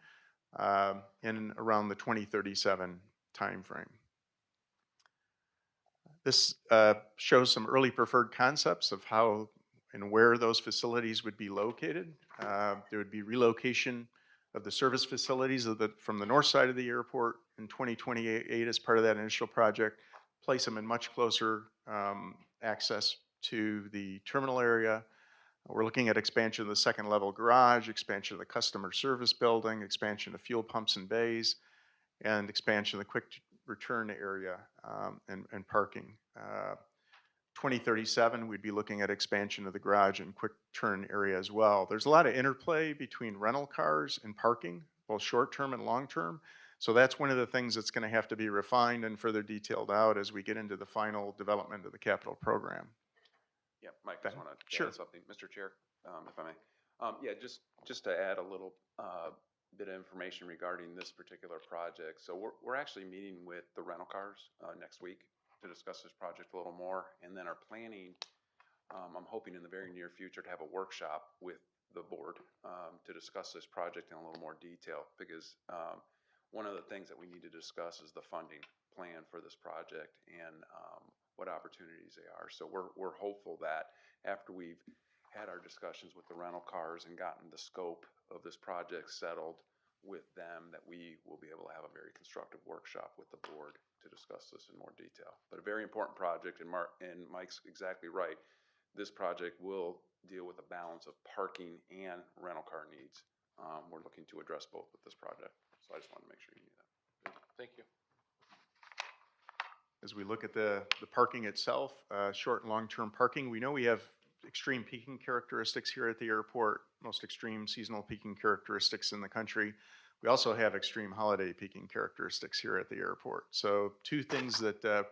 in around the 2037 timeframe. This shows some early preferred concepts of how and where those facilities would be located. There would be relocation of the service facilities from the north side of the airport in 2028 as part of that initial project, place them in much closer access to the terminal area. We're looking at expansion of the second level garage, expansion of the customer service building, expansion of fuel pumps and bays, and expansion of the quick return area and parking. 2037, we'd be looking at expansion of the garage and quick turn area as well. There's a lot of interplay between rental cars and parking, both short-term and long-term. So that's one of the things that's going to have to be refined and further detailed out as we get into the final development of the capital program. Yeah, Mike, just want to add something, Mr. Chair, if I may. Yeah, just to add a little bit of information regarding this particular project. So we're actually meeting with the rental cars next week to discuss this project a little more, and then our planning, I'm hoping in the very near future to have a workshop with the board to discuss this project in a little more detail, because one of the things that we need to discuss is the funding plan for this project and what opportunities they are. So we're hopeful that after we've had our discussions with the rental cars and gotten the scope of this project settled with them, that we will be able to have a very constructive workshop with the board to discuss this in more detail. But a very important project, and Mike's exactly right. This project will deal with a balance of parking and rental car needs. We're looking to address both with this project. So I just wanted to make sure you knew that. Thank you. As we look at the parking itself, short and long-term parking, we know we have extreme peaking characteristics here at the airport, most extreme seasonal peaking characteristics in the country. We also have extreme holiday peaking characteristics here at the airport. So two things that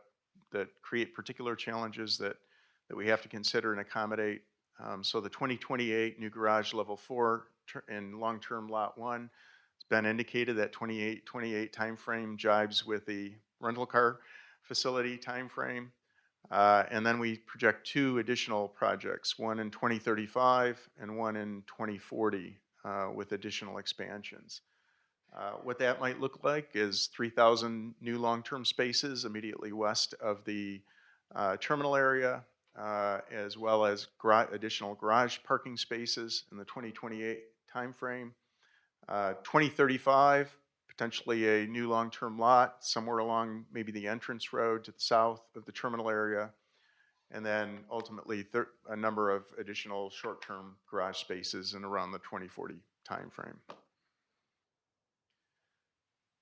create particular challenges that we have to consider and accommodate. So the 2028 new garage level 4 in long-term lot 1, it's been indicated that 28 timeframe jives with the rental car facility timeframe. And then we project 2 additional projects, one in 2035 and one in 2040 with additional expansions. What that might look like is 3,000 new long-term spaces immediately west of the terminal area, as well as additional garage parking spaces in the 2028 timeframe. 2035, potentially a new long-term lot somewhere along maybe the entrance road to the south of the terminal area. And then ultimately a number of additional short-term garage spaces in around the 2040 timeframe.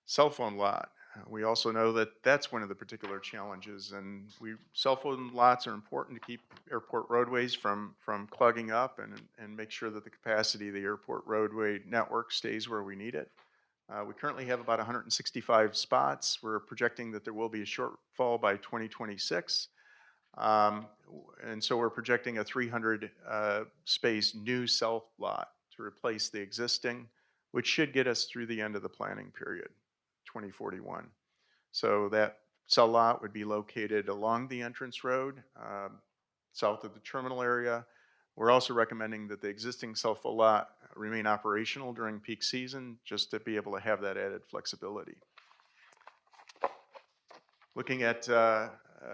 Cell phone lot. We also know that that's one of the particular challenges, and cell phone lots are important to keep airport roadways from clogging up and make sure that the capacity of the airport roadway network stays where we need it. We currently have about 165 spots. We're projecting that there will be a shortfall by 2026. And so we're projecting a 300 space new cell lot to replace the existing, which should get us through the end of the planning period, 2041. So that cell lot would be located along the entrance road, south of the terminal area. We're also recommending that the existing cell phone lot remain operational during peak season, just to be able to have that added flexibility. Looking at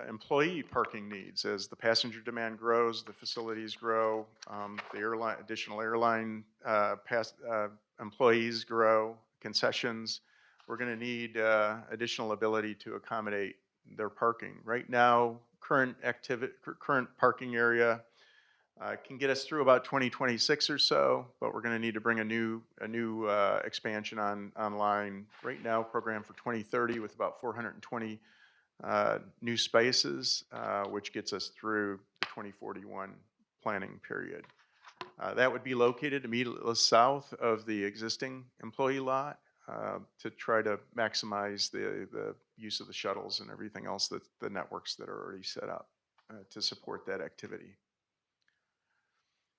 employee parking needs, as the passenger demand grows, the facilities grow, the additional airline employees grow, concessions, we're going to need additional ability to accommodate their parking. Right now, current parking area can get us through about 2026 or so, but we're going to need to bring a new expansion online right now, programmed for 2030 with about 420 new spaces, which gets us through the 2041 planning period. That would be located immediately south of the existing employee lot to try to maximize the use of the shuttles and everything else, that the networks that are already set up to support that activity.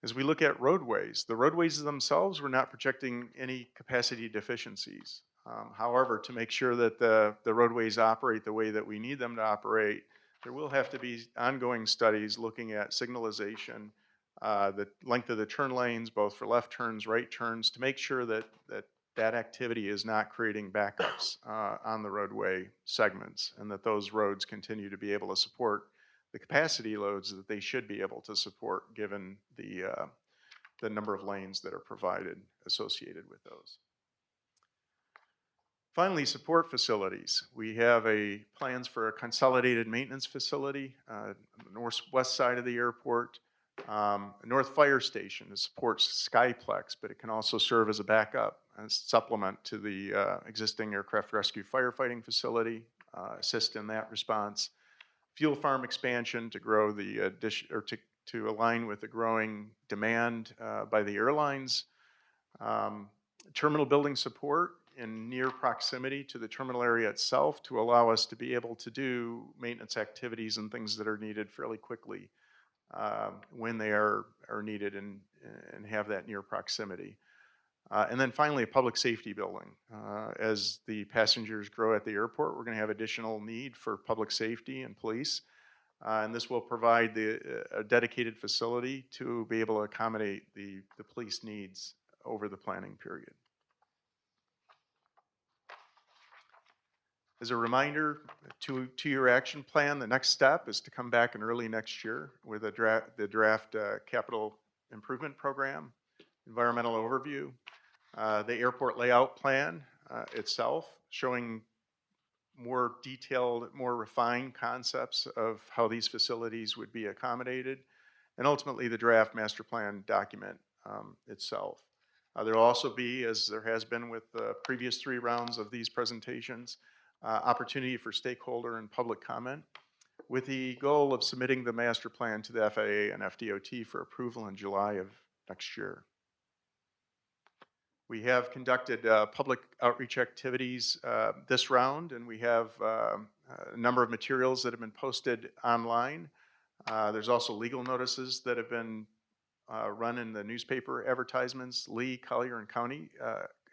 As we look at roadways, the roadways themselves, we're not projecting any capacity deficiencies. However, to make sure that the roadways operate the way that we need them to operate, there will have to be ongoing studies looking at signalization, the length of the turn lanes, both for left turns, right turns, to make sure that activity is not creating backups on the roadway segments, and that those roads continue to be able to support the capacity loads that they should be able to support, given the number of lanes that are provided associated with those. Finally, support facilities. We have plans for a consolidated maintenance facility on the northwest side of the airport. North Fire Station supports Skyplex, but it can also serve as a backup and supplement to the existing aircraft rescue firefighting facility, assist in that response. Fuel farm expansion to grow to align with the growing demand by the airlines. Terminal building support in near proximity to the terminal area itself to allow us to be able to do maintenance activities and things that are needed fairly quickly when they are needed and have that near proximity. And then finally, a public safety building. As the passengers grow at the airport, we're going to have additional need for public safety and police. And this will provide a dedicated facility to be able to accommodate the police needs over the planning period. As a reminder, to your action plan, the next step is to come back in early next year with the draft capital improvement program, environmental overview, the airport layout plan itself, showing more detailed, more refined concepts of how these facilities would be accommodated, and ultimately the draft master plan document itself. There will also be, as there has been with the previous 3 rounds of these presentations, opportunity for stakeholder and public comment, with the goal of submitting the master plan to the FAA and FDOT for approval in July of next year. We have conducted public outreach activities this round, and we have a number of materials that have been posted online. There's also legal notices that have been run in the newspaper advertisements, Lee, Collier, and County,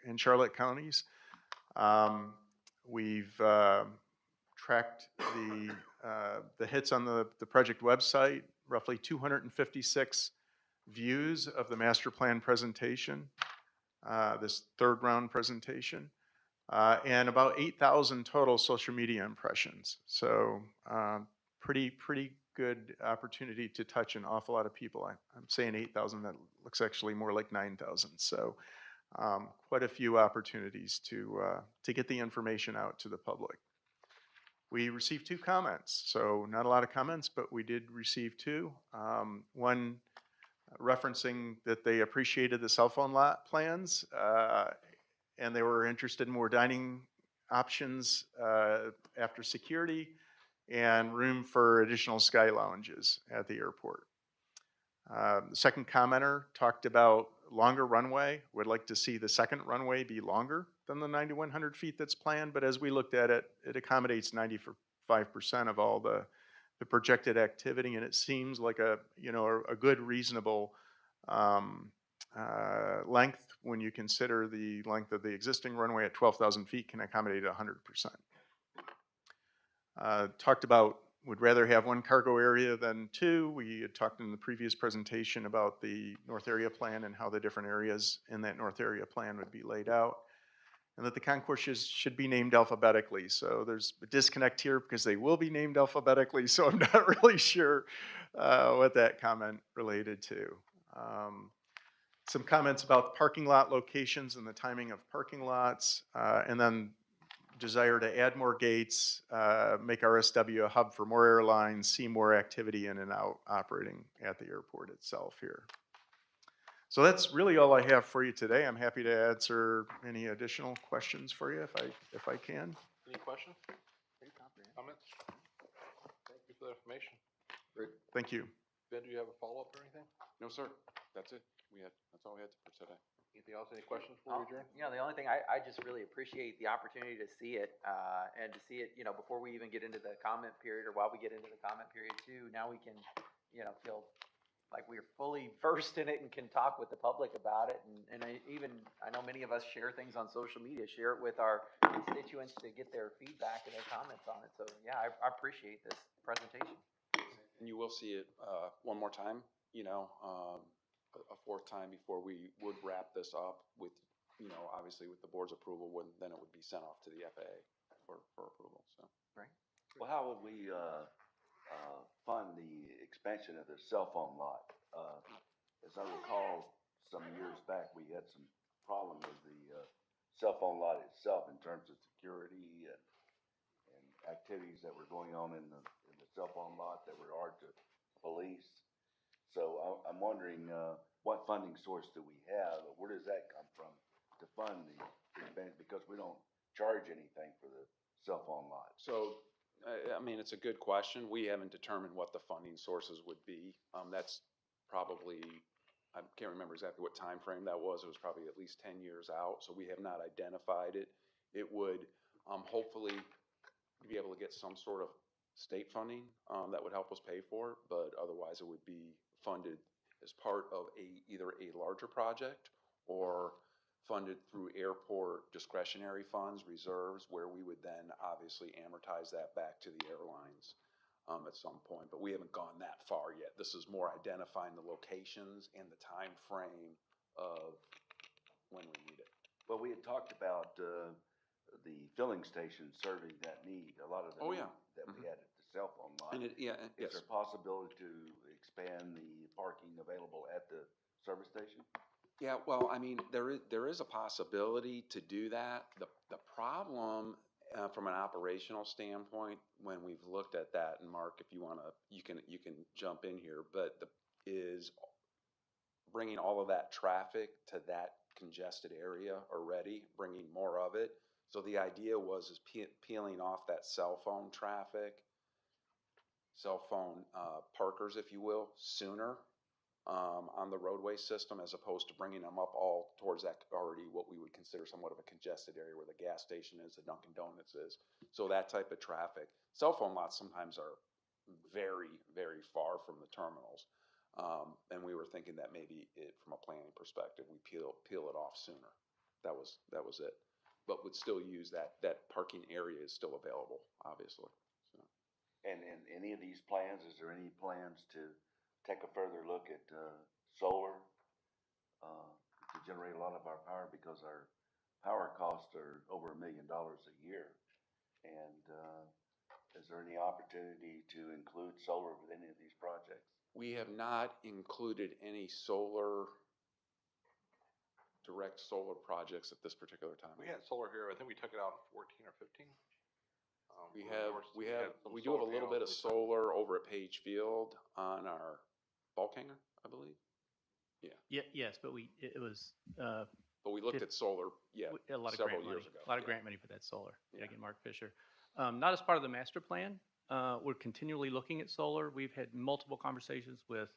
in Charlotte counties. We've tracked the hits on the project website, roughly 256 views of the master plan presentation, this 3rd round presentation, and about 8,000 total social media impressions. So pretty good opportunity to touch an awful lot of people. I'm saying 8,000, that looks actually more like 9,000. So quite a few opportunities to get the information out to the public. We received 2 comments, so not a lot of comments, but we did receive 2. One referencing that they appreciated the cell phone lot plans, and they were interested in more dining options after security and room for additional sky lounges at the airport. The second commenter talked about longer runway, would like to see the second runway be longer than the 9,100 feet that's planned, but as we looked at it, it accommodates 95% of all the projected activity, and it seems like a good, reasonable length when you consider the length of the existing runway at 12,000 feet can accommodate 100%. Talked about would rather have 1 cargo area than 2. We had talked in the previous presentation about the North Area Plan and how the different areas in that North Area Plan would be laid out, and that the concourses should be named alphabetically. So there's a disconnect here because they will be named alphabetically, so I'm not really sure what that comment related to. Some comments about the parking lot locations and the timing of parking lots, and then desire to add more gates, make RSW a hub for more airlines, see more activity in and out operating at the airport itself here. So that's really all I have for you today. I'm happy to answer any additional questions for you if I can. Any questions? Comments? Thank you for the information. Great. Thank you. Ben, do you have a follow-up or anything? No, sir. That's it. That's all we had for today. Anything else? Any questions before we adjourn? The only thing, I just really appreciate the opportunity to see it, and to see it, before we even get into the comment period or while we get into the comment period too. Now we can, feel like we're fully versed in it and can talk with the public about it. And I know many of us share things on social media, share it with our constituents to get their feedback and their comments on it. So yeah, I appreciate this presentation. And you will see it one more time, a 4th time before we would wrap this up with, obviously with the board's approval, then it would be sent off to the FAA for approval, so. Right. Well, how would we fund the expansion of the cell phone lot? As I recall, some years back, we had some problem with the cell phone lot itself in terms of security and activities that were going on in the cell phone lot that were hard to police. So I'm wondering what funding source do we have? Where does that come from to fund the expansion? Because we don't charge anything for the cell phone lot. So, it's a good question. We haven't determined what the funding sources would be. That's probably, I can't remember exactly what time frame that was. It was probably at least 10 years out. So we have not identified it. It would hopefully be able to get some sort of state funding that would help us pay for it, but otherwise it would be funded as part of either a larger project or funded through airport discretionary funds, reserves, where we would then obviously amortize that back to the airlines at some point. But we haven't gone that far yet. This is more identifying the locations and the time frame of when we need it. Well, we had talked about the filling station serving that need, a lot of the need that we had at the cell phone lot. And Is there a possibility to expand the parking available at the service station? Yeah, well, there is a possibility to do that. The problem from an operational standpoint, when we've looked at that, and Mark, if you want to, you can jump in here, but is bringing all of that traffic to that congested area already, bringing more of it. So the idea was peeling off that cell phone traffic, cell phone parkers, if you will, sooner on the roadway system, as opposed to bringing them up all towards that already what we would consider somewhat of a congested area where the gas station is, the Dunkin' Donuts is. So that type of traffic. Cell phone lots sometimes are very, very far from the terminals. And we were thinking that maybe from a planning perspective, we peel it off sooner. That was it. But would still use that parking area is still available, obviously. So. And in any of these plans, is there any plans to take a further look at solar to generate a lot of our power? Because our power costs are over $1 million a year, and Is there any opportunity to include solar with any of these projects? We have not included any direct solar projects at this particular time. We had solar here, I think we took it out in 14 or 15. We had some do have a solar little bit of panels. solar over at Page Field on our bulk hanger, I believe. Yeah, yes, but it was, But we looked at solar, a lot of several grant money, years ago. a lot of yeah. grant money for that solar. Yeah. Again, Mark Fisher. Not as part of the master plan. We're continually looking at solar. We've had multiple conversations with,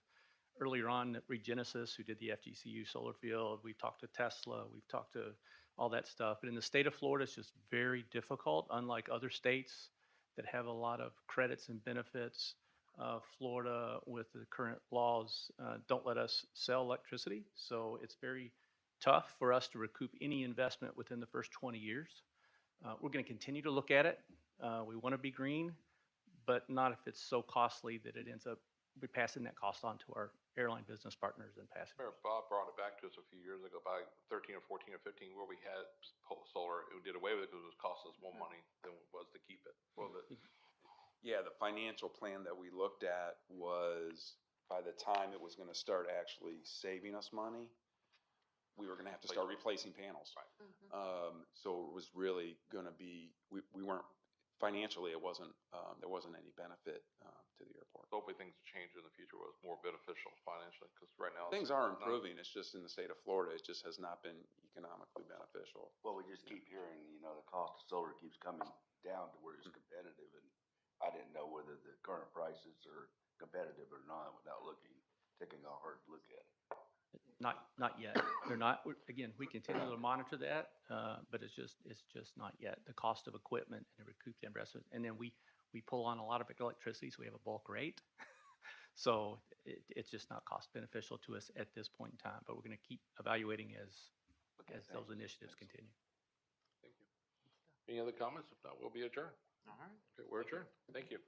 earlier on, Regenesis, who did the FGCU solar field. We've talked to Tesla. We've talked to all that stuff. But in the state of Florida, it's just very difficult, unlike other states that have a lot of credits and benefits. Florida, with the current laws, don't let us sell electricity. So it's very tough for us to recoup any investment within the first 20 years. We're going to continue to look at it. We want to be green, but not if it's so costly that it ends up passing that cost on to our airline business partners and passing. Remember Bob brought it back to us a few years ago, by 13 or 14 or 15, where we had solar. It did away with it because it was costing us more money than it was to keep it. Well, Yeah, the financial plan that we looked at was, by the time it was gonna start actually saving us money, we were gonna have to start replacing panels. Right. So it was really gonna be, we weren't, financially, there wasn't any benefit to the airport. Hopefully things change in the future where it's more beneficial financially, because right now. Things are improving, it's just in the state of Florida, it just has not been economically beneficial. Well, we just keep hearing, the cost of solar keeps coming down to where it's competitive, and I didn't know whether the current prices are competitive or not without taking a hard look at it. Not yet. They're not. Again, we continue to monitor that, but it's just not yet. The cost of equipment and the recouped investment, and then we pull on a lot of electricity, so we have a bulk rate. So it's just not cost beneficial to us at this point in time. But we're going to keep evaluating as those initiatives continue. Thank you. Any other comments? If not, we'll be adjourned. All right. Okay, we're adjourned. Thank you.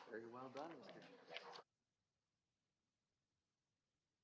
Very well done, Mr.